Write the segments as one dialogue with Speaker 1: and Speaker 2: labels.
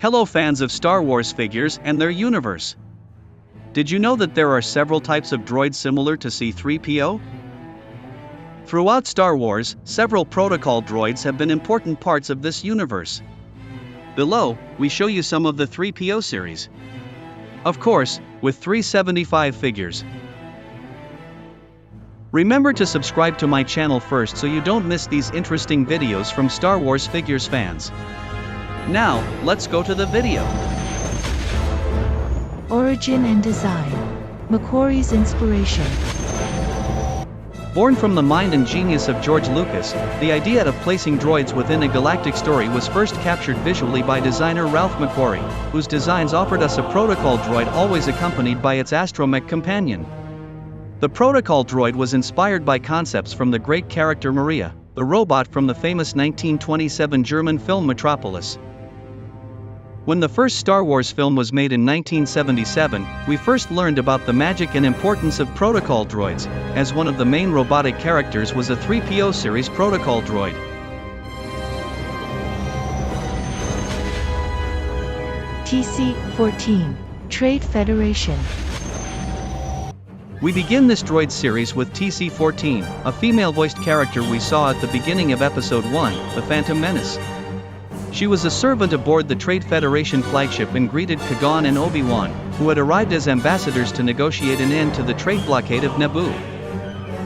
Speaker 1: Hello fans of Star Wars figures and their universe. Did you know that there are several types of droids similar to C-3PO? Throughout Star Wars, several protocol droids have been important parts of this universe. Below, we show you some of the 3PO series. Of course, with 375 figures. Remember to subscribe to my channel first so you don't miss these interesting videos from Star Wars figures fans. Now, let's go to the video.
Speaker 2: Origin and design. McQuarrie's inspiration.
Speaker 1: Born from the mind and genius of George Lucas, the idea of placing droids within a galactic story was first captured visually by designer Ralph McQuarrie, whose designs offered us a protocol droid always accompanied by its astromech companion. The protocol droid was inspired by concepts from the great character Maria, the robot from the famous 1927 German film Metropolis. When the first Star Wars film was made in 1977, we first learned about the magic and importance of protocol droids, as one of the main robotic characters was a 3PO series protocol droid.
Speaker 2: TC-14. Trade Federation.
Speaker 1: We begin this droid series with TC-14, a female-voiced character we saw at the beginning of Episode 1, The Phantom Menace. She was a servant aboard the Trade Federation flagship and greeted Qui-Gon and Obi-Wan, who had arrived as ambassadors to negotiate an end to the trade blockade of Naboo.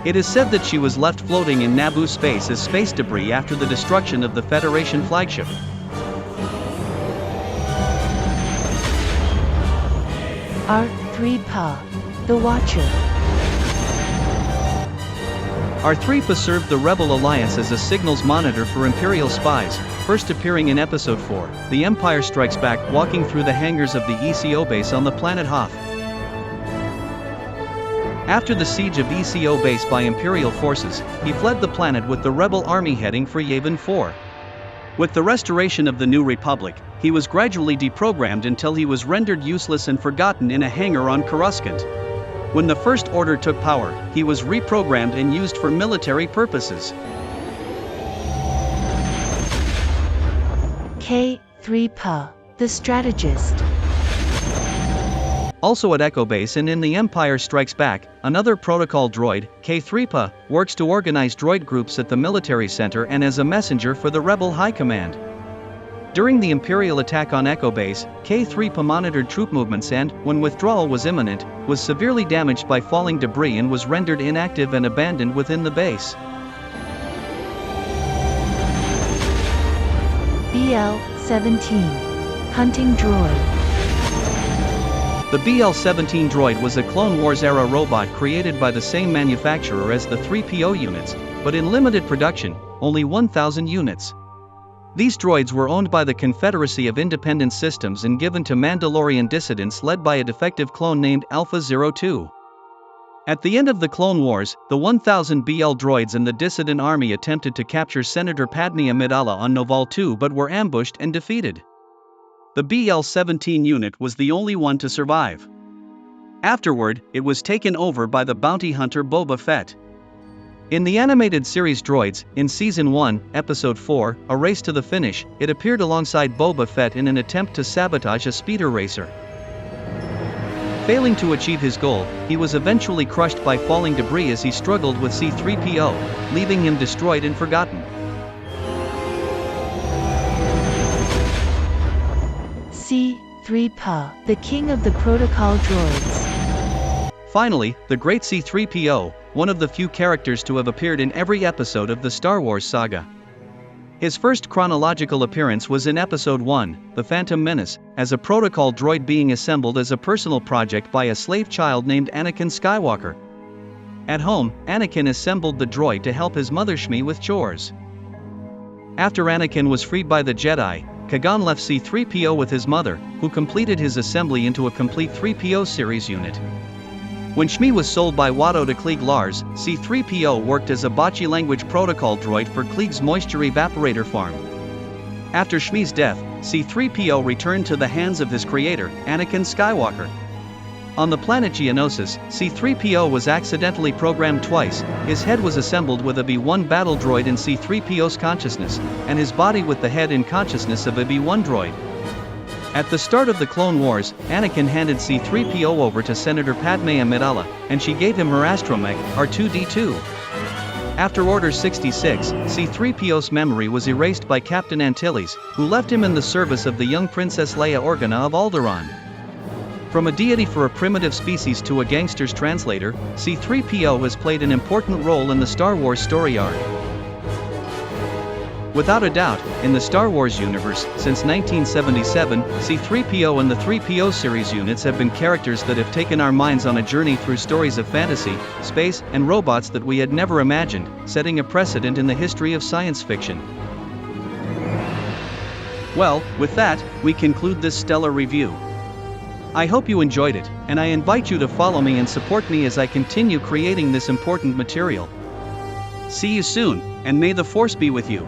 Speaker 1: It is said that she was left floating in Naboo space as space debris after the destruction of the Federation flagship.
Speaker 2: R3PA. The Watcher.
Speaker 1: R3PA served the Rebel Alliance as a signals monitor for Imperial spies, first appearing in Episode 4, The Empire Strikes Back, walking through the hangars of the ECO base on the planet Hoth. After the siege of ECO base by Imperial forces, he fled the planet with the Rebel army heading for Yavin 4. With the restoration of the New Republic, he was gradually deprogrammed until he was rendered useless and forgotten in a hangar on Coruscant. When the First Order took power, he was reprogrammed and used for military purposes.
Speaker 2: K3PA. The Strategist.
Speaker 1: Also at Echo Base and in The Empire Strikes Back, another protocol droid, K3PA, works to organize droid groups at the military center and as a messenger for the Rebel High Command. During the Imperial attack on Echo Base, K3PA monitored troop movements and, when withdrawal was imminent, was severely damaged by falling debris and was rendered inactive and abandoned within the base.
Speaker 2: BL-17. Hunting Droid.
Speaker 1: The BL-17 droid was a Clone Wars-era robot created by the same manufacturer as the 3PO units, but in limited production, only 1,000 units. These droids were owned by the Confederacy of Independent Systems and given to Mandalorian dissidents led by a defective clone named Alpha-02. At the end of the Clone Wars, the 1,000 BL droids and the dissident army attempted to capture Senator Padme Amidala on Noval 2 but were ambushed and defeated. The BL-17 unit was the only one to survive. Afterward, it was taken over by the bounty hunter Boba Fett. In the animated series Droids, in Season 1, Episode 4, A Race to the Finish, it appeared alongside Boba Fett in an attempt to sabotage a speeder racer. Failing to achieve his goal, he was eventually crushed by falling debris as he struggled with C-3PO, leaving him destroyed and forgotten.
Speaker 2: C-3PA. The king of the protocol droids.
Speaker 1: Finally, the great C-3PO, one of the few characters to have appeared in every episode of the Star Wars saga. His first chronological appearance was in Episode 1, The Phantom Menace, as a protocol droid being assembled as a personal project by a slave child named Anakin Skywalker. At home, Anakin assembled the droid to help his mother Shmi with chores. After Anakin was freed by the Jedi, Qui-Gon left C-3PO with his mother, who completed his assembly into a complete 3PO series unit. When Shmi was sold by Watto to Klieg Lars, C-3PO worked as a Bocce language protocol droid for Klieg's moisture evaporator farm. After Shmi's death, C-3PO returned to the hands of his creator, Anakin Skywalker. On the planet Geonosis, C-3PO was accidentally programmed twice. His head was assembled with a B-1 battle droid in C-3PO's consciousness, and his body with the head and consciousness of a B-1 droid. At the start of the Clone Wars, Anakin handed C-3PO over to Senator Padme Amidala, and she gave him her astromech, R2-D2. After Order 66, C-3PO's memory was erased by Captain Antilles, who left him in the service of the young Princess Leia Organa of Alderaan. From a deity for a primitive species to a gangster's translator, C-3PO has played an important role in the Star Wars story arc. Without a doubt, in the Star Wars universe, since 1977, C-3PO and the 3PO series units have been characters that have taken our minds on a journey through stories of fantasy, space, and robots that we had never imagined, setting a precedent in the history of science fiction. Well, with that, we conclude this stellar review. I hope you enjoyed it, and I invite you to follow me and support me as I continue creating this important material. See you soon, and may the Force be with you.